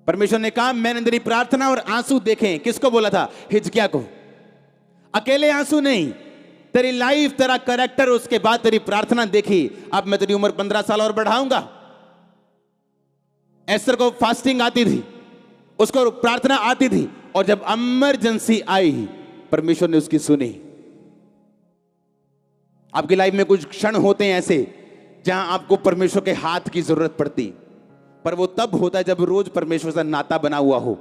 परमेश्वर ने कहा मैंने तेरी प्रार्थना और आंसू देखे। किसको बोला था? हिजकिय्याह को। अकेले आंसू नहीं, तेरी लाइफ, तेरा कैरेक्टर, उसके बाद तेरी प्रार्थना देखी। अब मैं तेरी उम्र 15 साल और बढ़ाऊंगा। एस्तर को फास्टिंग आती थी, उसको प्रार्थना आती थी, और जब इमरजेंसी आई परमेश्वर ने उसकी सुनी। आपकी लाइफ में कुछ क्षण होते हैं ऐसे जहां आपको परमेश्वर के हाथ की जरूरत पड़ती, पर वो तब होता है जब रोज परमेश्वर से नाता बना हुआ हो,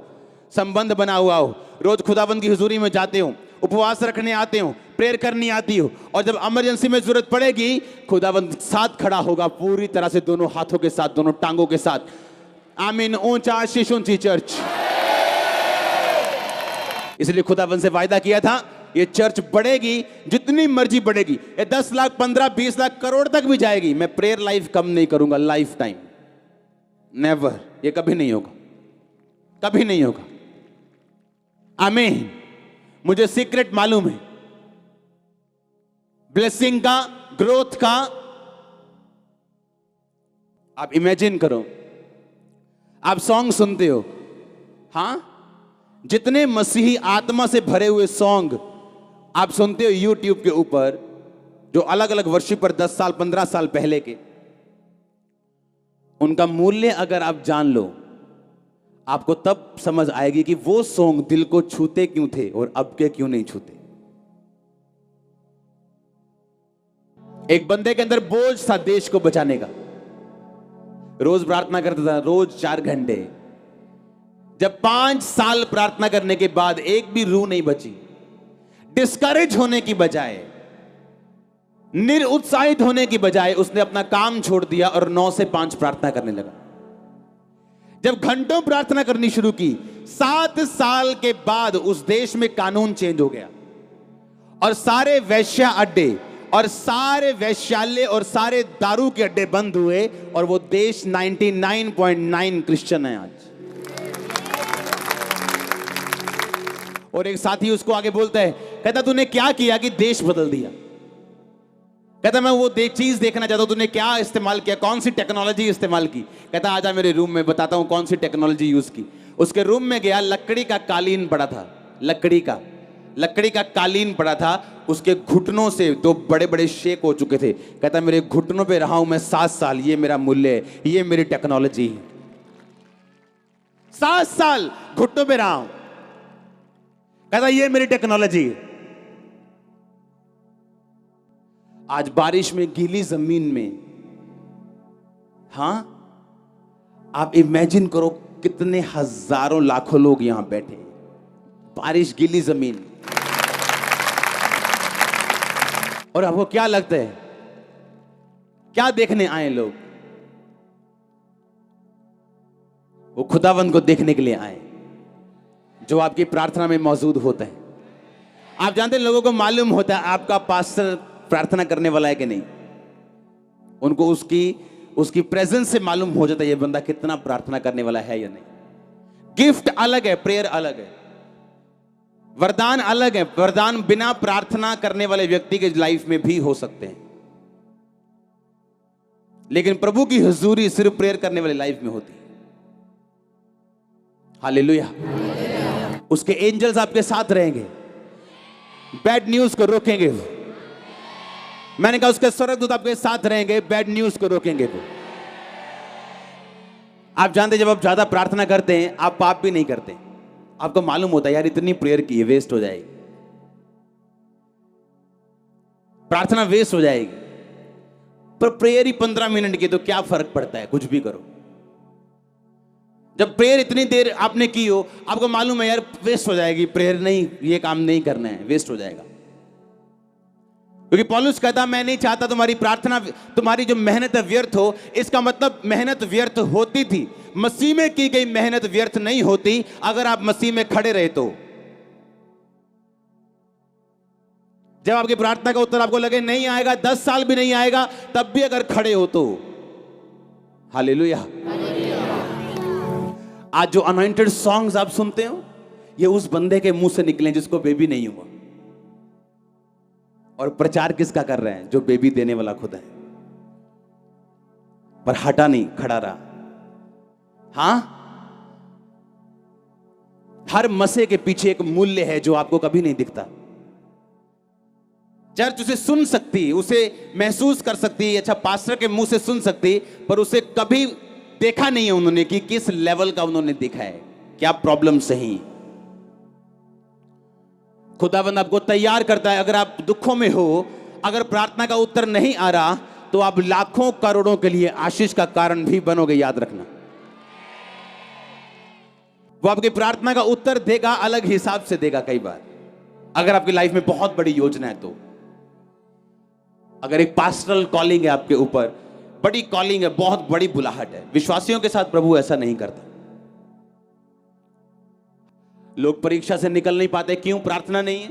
संबंध बना हुआ हो। रोज खुदावंद की हुजूरी में जाते हो, उपवास रखने आते हो, प्रेयर करनी आती हो, और जब इमरजेंसी में जरूरत पड़ेगी खुदावंद साथ खड़ा होगा पूरी तरह से, दोनों हाथों के साथ, दोनों टांगों के साथ। आमीन। ऊंचा आशीष ऊंची चर्च। इसलिए खुदावंद से वायदा किया था ये चर्च बढ़ेगी, जितनी मर्जी बढ़ेगी, ये 10 लाख 15 20 लाख करोड़ तक भी जाएगी, मैं प्रेयर लाइफ कम नहीं करूंगा। लाइफ टाइम नेवर, ये कभी नहीं होगा, कभी नहीं होगा। आमीन। मुझे सीक्रेट मालूम है ब्लेसिंग का, ग्रोथ का। आप इमेजिन करो, आप सॉन्ग सुनते हो, हां, जितने मसीही आत्मा से भरे हुए सॉन्ग आप सुनते हो यूट्यूब के ऊपर, जो अलग अलग वर्शिपर 10 साल 15 साल पहले के, उनका मूल्य अगर आप जान लो, आपको तब समझ आएगी कि वो सॉन्ग दिल को छूते क्यों थे और अब के क्यों नहीं छूते। एक बंदे के अंदर बोझ था देश को बचाने का, रोज प्रार्थना करता था, रोज 4 घंटे। जब 5 साल प्रार्थना करने के बाद एक भी रूह नहीं बची, डिस्करेज होने की बजाय, निरुत्साहित होने की बजाय उसने अपना काम छोड़ दिया और 9 से 5 प्रार्थना करने लगा। जब घंटों प्रार्थना करनी शुरू की, 7 साल के बाद उस देश में कानून चेंज हो गया और सारे वेश्या अड्डे और सारे वैश्यालय और सारे दारू के अड्डे बंद हुए और वो देश 99.9 क्रिश्चियन है आज। और एक साथी उसको आगे बोलता है, कहता तूने क्या किया कि देश बदल दिया? कहता मैं वो चीज देखना चाहता हूं, तूने क्या इस्तेमाल किया, कौन सी टेक्नोलॉजी इस्तेमाल की? कहता आजा मेरे रूम में बताता हूं कौन सी टेक्नोलॉजी यूज की। उसके रूम में गया, लकड़ी का कालीन पड़ा था, लकड़ी का कालीन पड़ा था, उसके घुटनों से 2 बड़े बड़े शेक हो चुके थे। कहता मेरे घुटनों पे रहा हूं मैं 7 साल, ये मेरा मूल्य है, ये मेरी टेक्नोलॉजी है। 7 साल घुटनों पे रहा हूं, कहता ये मेरी टेक्नोलॉजी है। आज बारिश में गीली जमीन में, हां, आप इमेजिन करो कितने हजारों लाखों लोग यहां बैठे, बारिश गीली जमीन, और आपको क्या लगता है क्या देखने आए लोग? वो खुदावंद को देखने के लिए आए जो आपकी प्रार्थना में मौजूद होता है। आप जानते हैं, लोगों को मालूम होता है आपका पास्टर प्रार्थना करने वाला है कि नहीं। उनको उसकी प्रेजेंस से मालूम हो जाता है ये बंदा कितना प्रार्थना करने वाला है या नहीं। गिफ्ट अलग है, प्रेयर अलग है, वरदान अलग है। वरदान बिना प्रार्थना करने वाले व्यक्ति के लाइफ में भी हो सकते हैं, लेकिन प्रभु की हुजूरी सिर्फ प्रेयर करने वाले लाइफ में होती है। हालेलुया। उसके एंजल्स आपके साथ रहेंगे, बैड न्यूज को रोकेंगे। मैंने कहा उसके स्वर्गदूत आपके साथ रहेंगे, बैड न्यूज को रोकेंगे वो। आप जानते जब आप ज्यादा प्रार्थना करते हैं आप पाप भी नहीं करते। आपको मालूम होता है यार इतनी प्रेयर की वेस्ट हो जाएगी, प्रार्थना वेस्ट हो जाएगी, पर प्रेयर ही 15 मिनट की, तो क्या फर्क पड़ता है, कुछ भी करो। जब प्रेयर इतनी देर आपने की हो, आपको मालूम है यार वेस्ट हो जाएगी प्रेयर, नहीं ये काम नहीं करना है, वेस्ट हो जाएगा। क्योंकि पौलुस कहता मैं नहीं चाहता तुम्हारी प्रार्थना, तुम्हारी जो मेहनत है व्यर्थ हो। इसका मतलब मेहनत व्यर्थ होती थी, मसीह में की गई मेहनत व्यर्थ नहीं होती अगर आप मसीह में खड़े रहे तो। जब आपकी प्रार्थना का उत्तर आपको लगे नहीं आएगा, 10 साल भी नहीं आएगा, तब भी अगर खड़े हो तो। हालेलुया। आज जो अनॉइंटेड सॉन्ग्स आप सुनते हो, ये उस बंदे के मुंह से निकले जिसको बेबी नहीं हुआ। और प्रचार किसका कर रहे हैं? जो बेबी देने वाला खुद है, पर हटा नहीं, खड़ा रहा। हां, हर मसे के पीछे एक मूल्य है जो आपको कभी नहीं दिखता। चर्च उसे सुन सकती, उसे महसूस कर सकती, अच्छा पास्टर के मुंह से सुन सकती, पर उसे कभी देखा नहीं है उन्होंने कि किस लेवल का उन्होंने देखा है, क्या प्रॉब्लम सही। खुदावंद आपको तैयार करता है। अगर आप दुखों में हो, अगर प्रार्थना का उत्तर नहीं आ रहा, तो आप लाखों करोड़ों के लिए आशीष का कारण भी बनोगे, याद रखना। वो आपकी प्रार्थना का उत्तर देगा, अलग हिसाब से देगा कई बार। अगर आपकी लाइफ में बहुत बड़ी योजना है तो, अगर एक पास्टरल कॉलिंग है आपके ऊपर, बड़ी कॉलिंग है, बहुत बड़ी बुलाहट है, विश्वासियों के साथ प्रभु ऐसा नहीं करता। लोग परीक्षा से निकल नहीं पाते, क्यों? प्रार्थना नहीं है।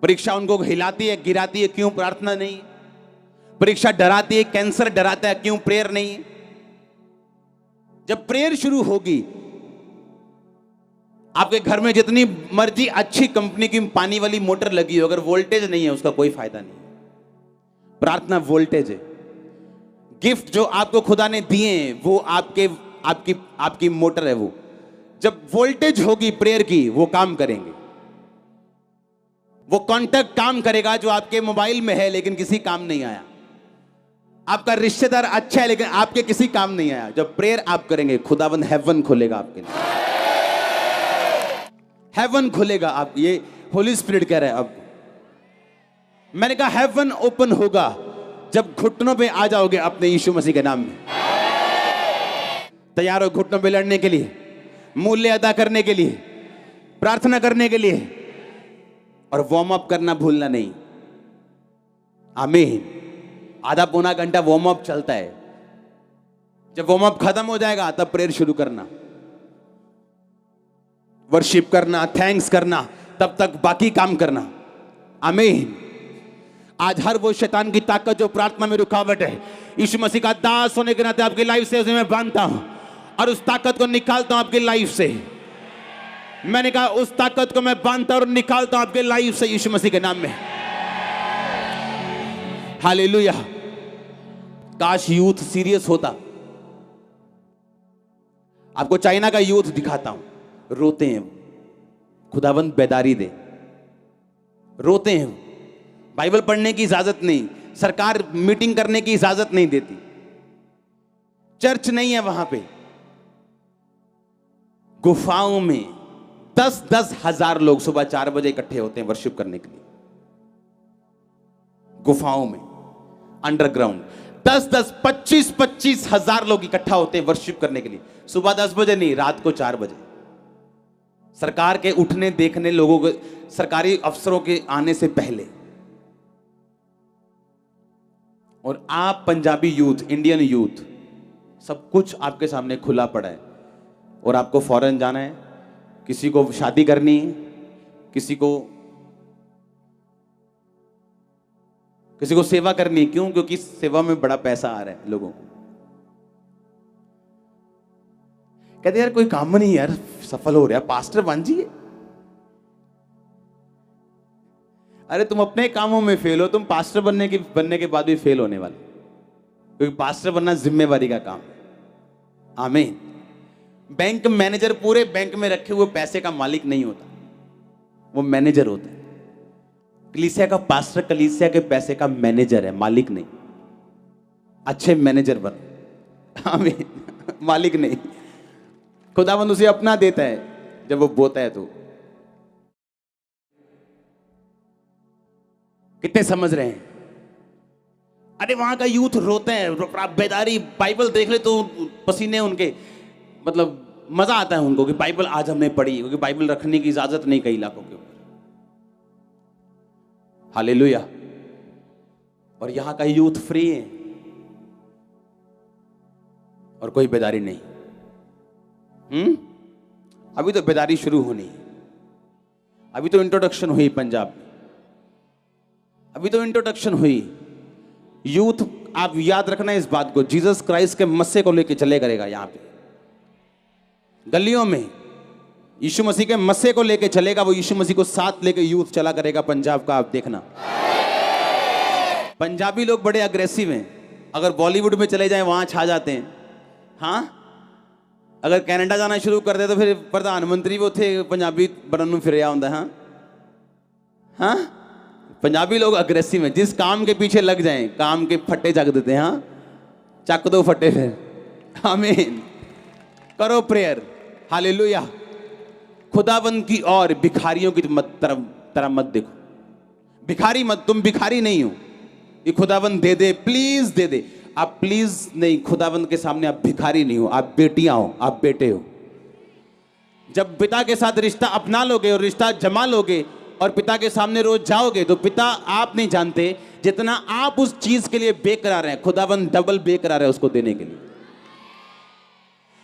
परीक्षा उनको हिलाती है, गिराती है, क्यों? प्रार्थना नहीं है। परीक्षा डराती है, कैंसर डराता है, क्यों? प्रेयर नहीं है। जब प्रेयर शुरू होगी, आपके घर में जितनी मर्जी अच्छी कंपनी की पानी वाली मोटर लगी हो, अगर वोल्टेज नहीं है उसका कोई फायदा नहीं। प्रार्थना वोल्टेज है। गिफ्ट जो आपको खुदा ने दिए हैं वो आपकी मोटर है। वो जब वोल्टेज होगी प्रेयर की, वो काम करेंगे। वो कॉन्टैक्ट काम करेगा जो आपके मोबाइल में है लेकिन किसी काम नहीं आया। आपका रिश्तेदार अच्छा है लेकिन आपके किसी काम नहीं आया। जब प्रेयर आप करेंगे, खुदावंद हेवन खोलेगा आपके लिए, हेवन खुलेगा। आप, ये होली स्पिरिट कह रहे हैं। अब मैंने कहा हेवन ओपन होगा जब घुटनों पे आ जाओगे अपने यीशु मसीह के नाम में। तैयार हो घुटनों पे लड़ने के लिए, मूल्य अदा करने के लिए, प्रार्थना करने के लिए, और वार्म अप करना भूलना नहीं। आमीन। आधा पौना घंटा वार्म अप चलता है। जब वार्म अप खत्म हो जाएगा तब प्रेयर शुरू करना, वर्शिप करना, थैंक्स करना, तब तक बाकी काम करना। आमीन। आज हर वो शैतान की ताकत जो प्रार्थना में रुकावट है, यीशु मसीह का दास होने के नाते आपकी लाइफ से उसे मैं बांधता हूं और उस ताकत को निकालता हूं आपकी लाइफ से। मैंने कहा उस ताकत को मैं बांधता और निकालता हूं आपके लाइफ से यीशु मसीह के नाम में। हालेलुया। काश यूथ सीरियस होता। आपको चाइना का यूथ दिखाता हूं, रोते हैं, खुदावंद बेदारी दे। रोते हैं, बाइबल पढ़ने की इजाजत नहीं, सरकार मीटिंग करने की इजाजत नहीं देती, चर्च नहीं है वहां पे। गुफाओं में 10-10 हजार लोग सुबह 4 बजे इकट्ठे होते हैं वर्शिप करने के लिए। गुफाओं में, अंडरग्राउंड 10-10, 25-25 हजार लोग इकट्ठा होते हैं वर्शिप करने के लिए। सुबह 10 बजे नहीं, रात को 4 बजे। सरकार के उठने देखने, लोगों को, सरकारी अफसरों के आने से पहले। और आप पंजाबी यूथ, इंडियन यूथ, सब कुछ आपके सामने खुला पड़ा है और आपको फॉरेन जाना है, किसी को शादी करनी है, किसी को सेवा करनी है। क्यों? क्योंकि सेवा में बड़ा पैसा आ रहा है लोगों को। कहते यार कोई काम नहीं यार, सफल हो रहा है, पास्टर बन जाइए। अरे तुम अपने कामों में फेल हो, तुम पास्टर बनने के बाद भी फेल होने वाले, क्योंकि पास्टर बनना जिम्मेवारी का काम है। आमीन। बैंक मैनेजर पूरे बैंक में रखे हुए पैसे का मालिक नहीं होता, वो मैनेजर होता है। कलीसिया का पास्टर कलीसिया के पैसे का मैनेजर है, मालिक नहीं। अच्छे मैनेजर बन। आमीन। मालिक नहीं। खुदावंद उसे अपना देता है जब वो बोता है। तो कितने समझ रहे हैं? अरे वहां का यूथ रोते हैं, बेदारी। बाइबल देख ले तो पसीने उनके, मतलब मजा आता है उनको कि बाइबल आज हमने पढ़ी, क्योंकि बाइबल रखने की इजाजत नहीं कई इलाकों के ऊपर। हालेलुया। और यहां का यूथ फ्री है और कोई बेदारी नहीं। अभी तो बेदारी शुरू होनी है, अभी तो इंट्रोडक्शन हुई पंजाब में, अभी तो इंट्रोडक्शन हुई। यूथ, आप याद रखना इस बात को, जीसस क्राइस्ट के मस्से को लेके चले करेगा। यहां पे गलियों में यीशु मसीह के मस्से को लेके चलेगा, वो यीशु मसीह को साथ लेके यूथ चला करेगा पंजाब का। आप देखना, पंजाबी लोग बड़े अग्रेसिव हैं। अगर बॉलीवुड में चले जाएं वहां छा जाते हैं। हाँ, अगर कनाडा जाना शुरू कर दे तो फिर प्रधानमंत्री वो थे पंजाबी बनने फिर आंदा। हाँ हाँ, पंजाबी लोग अग्रेसिव हैं। जिस काम के पीछे लग जाएं, काम के फट्टे जग देते हैं। हाँ, चक दो फट्टे फिर। आमीन। करो प्रेयर। हालेलुया। खुदावंद की और भिखारियों की तरफ मत देखो। भिखारी मत, तुम भिखारी नहीं हो। ये खुदावंद दे दे, प्लीज दे दे। आप प्लीज नहीं, खुदावंद के सामने आप भिखारी नहीं हो, आप बेटियां हो, आप बेटे हो। जब पिता के साथ रिश्ता अपना लोगे और रिश्ता जमा लोगे और पिता के सामने रोज जाओगे, तो पिता आप नहीं जानते जितना आप उस चीज के लिए बेकरार हैं, खुदावंद डबल बेकरार है उसको देने के लिए।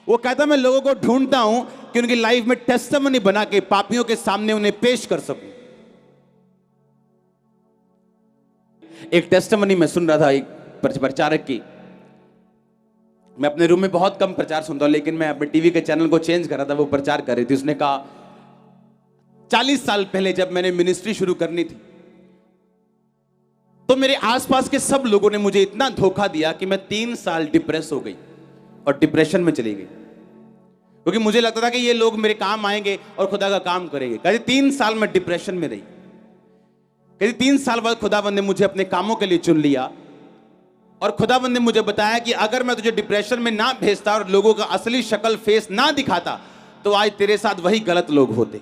वो कहता मैं लोगों को ढूंढता हूं कि उनकी लाइफ में टेस्टिमनी बना के पापियों के सामने उन्हें पेश कर सकूं। एक टेस्टिमनी मैं सुन रहा था एक प्रचारक की। मैं अपने रूम में बहुत कम प्रचार सुनता हूं, लेकिन मैं अपने टीवी के चैनल को चेंज कर रहा था, वो प्रचार कर रही थी। उसने कहा 40 साल पहले जब मैंने मिनिस्ट्री शुरू करनी थी, तो मेरे आसपास के सब लोगों ने मुझे इतना धोखा दिया कि मैं 3 साल डिप्रेस हो गई और डिप्रेशन में चली गई, क्योंकि मुझे लगता था कि ये लोग मेरे काम आएंगे और खुदा का काम करेंगे। कहते 3 साल में डिप्रेशन में रही। कहते 3 साल बाद खुदावंद ने मुझे अपने कामों के लिए चुन लिया और खुदावंद ने मुझे बताया कि अगर मैं तुझे डिप्रेशन में ना भेजता और लोगों का असली शक्ल फेस ना दिखाता, तो आज तेरे साथ वही गलत लोग होते।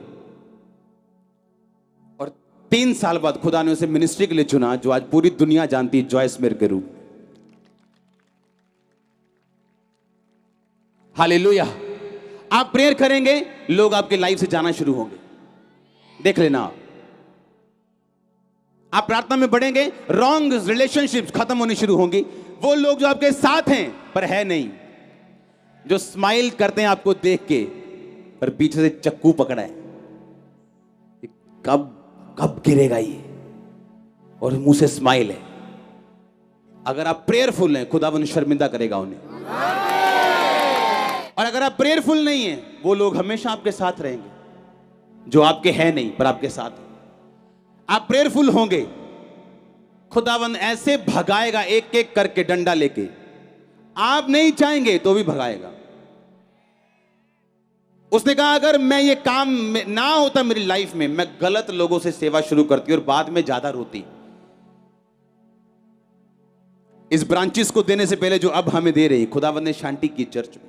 और 3 साल बाद खुदा ने उसे मिनिस्ट्री के लिए चुना, जो आज पूरी दुनिया जानती है, जॉयस मेयर के रूप। हालेलुया। आप प्रेयर करेंगे, लोग आपके लाइफ से जाना शुरू होंगे, देख लेना। आप प्रार्थना में बढ़ेंगे, रॉन्ग रिलेशनशिप्स खत्म होनी शुरू होंगी। वो लोग जो आपके साथ हैं पर है नहीं, जो स्माइल करते हैं आपको देख के पर पीछे से चक्कू पकड़ा है, कब कब गिरेगा ये, और मुंह से स्माइल है। अगर आप प्रेयरफुल हैं, खुदावंद शर्मिंदा करेगा उन्हें। और अगर आप प्रेयरफुल नहीं हैं, वो लोग हमेशा आपके साथ रहेंगे, जो आपके हैं नहीं पर आपके साथ हैं। आप प्रेयरफुल होंगे, खुदावंद ऐसे भगाएगा एक एक करके डंडा लेके। आप नहीं चाहेंगे तो भी भगाएगा। उसने कहा अगर मैं ये काम ना होता मेरी लाइफ में, मैं गलत लोगों से सेवा शुरू करती और बाद में ज्यादा रोती। इस ब्रांचेस को देने से पहले जो अब हमें दे रही खुदावंद ने शांति की चर्च में।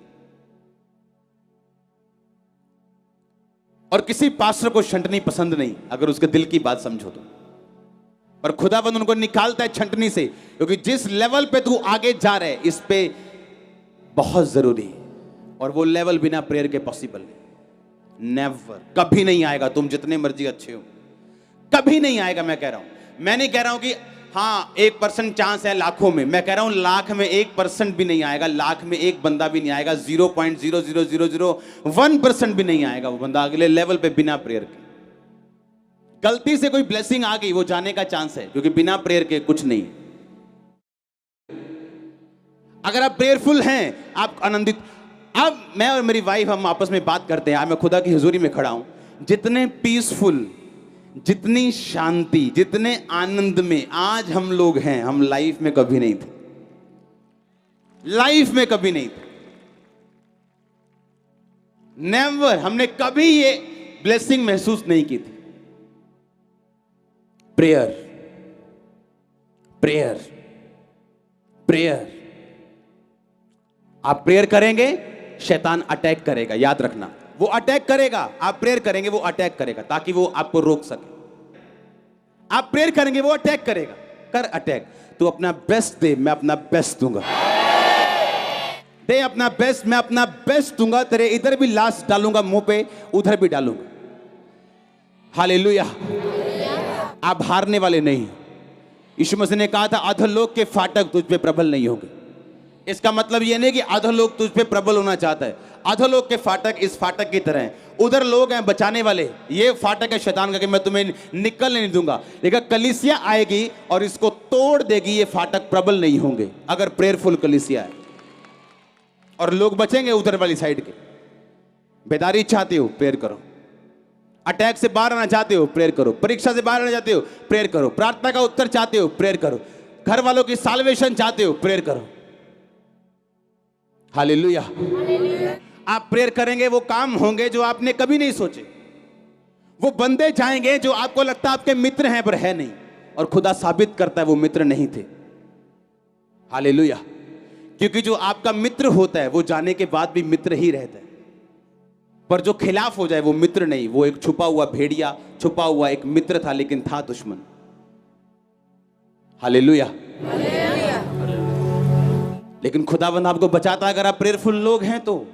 और किसी पास्टर को छंटनी पसंद नहीं, अगर उसके दिल की बात समझो तो। पर खुदावंद उनको निकालता है छंटनी से, क्योंकि जिस लेवल पे तू आगे जा रहा है, इस पे बहुत जरूरी है। और वो लेवल बिना प्रेयर के पॉसिबल नहीं, नेवर, कभी नहीं आएगा। तुम जितने मर्जी अच्छे हो, कभी नहीं आएगा। मैं कह रहा हूं, मैं नहीं कह रहा हूं कि हाँ 1% चांस है लाखों में, मैं कह रहा हूं लाख में 1% भी नहीं आएगा, लाख में एक बंदा भी नहीं आएगा, 0.00001% भी नहीं आएगा वो बंदा अगले लेवल पे बिना प्रेयर के। गलती से कोई ब्लेसिंग आ गई, वो जाने का चांस है, क्योंकि बिना प्रेयर के कुछ नहीं। अगर आप प्रेयरफुल हैं, आप आनंदित। अब मैं और मेरी वाइफ हम आपस में बात करते हैं, आज मैं खुदा की हुजूरी में खड़ा हूं। जितने पीसफुल, जितनी शांति, जितने आनंद में आज हम लोग हैं, हम लाइफ में कभी नहीं थे। लाइफ में कभी नहीं थे, नेवर। हमने कभी ये ब्लेसिंग महसूस नहीं की थी। Prayer, prayer, prayer. आप प्रेयर करेंगे, शैतान अटैक करेगा, याद रखना। वो अटैक करेगा, आप प्रेयर करेंगे, वो अटैक करेगा, ताकि वो आपको रोक सके। आप प्रेयर करेंगे, वो अटैक करेगा। कर अटैक। तू अपना बेस्ट दे, मैं अपना बेस्ट दूंगा। दे अपना बेस्ट, मैं अपना बेस्ट दूंगा। तेरे इधर भी लाश डालूंगा मुंह पे, उधर भी डालूंगा। हालेलुया। आप हारने वाले नहीं। यीशु मसीह ने कहा था अधोलोक के फाटक तुझ पे प्रबल नहीं होंगे। इसका मतलब यह नहीं कि अधोलोक तुझ पे प्रबल होना चाहता है। अधोलोक के फाटक इस फाटक की तरह हैं। उधर लोग हैं बचाने वाले, ये फाटक है शैतान का कि मैं तुम्हें निकलने नहीं दूंगा। लेकिन कलीसिया आएगी और इसको तोड़ देगी, ये फाटक प्रबल नहीं होंगे अगर प्रेयरफुल कलीसिया है। और लोग बचेंगे उधर वाली साइड के। बेदारी चाहते हो, प्रेयर करो। अटैक से बाहर आना चाहते हो, प्रेयर करो। परीक्षा से बाहर आना चाहते हो, प्रेयर करो। प्रार्थना का उत्तर चाहते हो, प्रेयर करो। घर वालों की साल्वेशन चाहते हो, प्रेयर करो। हालेलुया। आप प्रेयर करेंगे, वो काम होंगे जो आपने कभी नहीं सोचे। वो बंदे जाएंगे जो आपको लगता है आपके मित्र हैं पर है नहीं, और खुदा साबित करता है वो मित्र नहीं थे। हालेलुया। क्योंकि जो आपका मित्र होता है वो जाने के बाद भी मित्र ही रहता है, पर जो खिलाफ हो जाए वो मित्र नहीं, वो एक छुपा हुआ भेड़िया, छुपा हुआ एक मित्र था, लेकिन था दुश्मन। हालेलुया। लेकिन खुदावंद आपको बचाता है अगर आप प्रेयरफुल लोग हैं तो।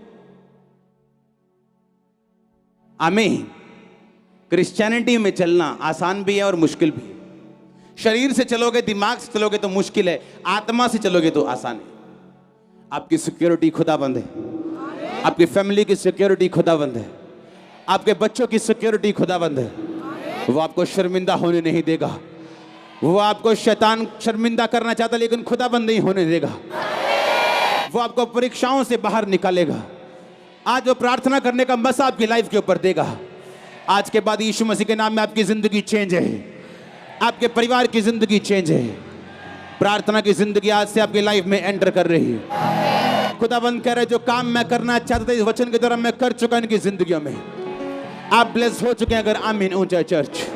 आमीन। क्रिश्चियनिटी में चलना आसान भी है और मुश्किल भी है। शरीर से चलोगे, दिमाग से चलोगे तो मुश्किल है, आत्मा से चलोगे तो आसान है। आपकी सिक्योरिटी खुदाबंद है, आपकी फैमिली की सिक्योरिटी खुदाबंद है, आपके बच्चों की सिक्योरिटी खुदाबंद है। वो आपको शर्मिंदा होने नहीं देगा। वो आपको शैतान शर्मिंदा करना चाहता लेकिन खुदाबंद नहीं होने देगा। वो आपको परीक्षाओं से बाहर निकालेगा। आज वो प्रार्थना करने का मसा आपकी लाइफ के ऊपर देगा। आज के बाद यीशु मसीह के नाम में आपकी जिंदगी चेंज है, आपके परिवार की जिंदगी चेंज है। प्रार्थना की जिंदगी आज से आपकी लाइफ में एंटर कर रही है। खुदाबंद कह रहे जो काम मैं करना चाहता था इस वचन के द्वारा मैं कर चुका इनकी जिंदगियों में। आप ब्लेस हो चुके हैं। अगर आमीन ऊंचा चर्च।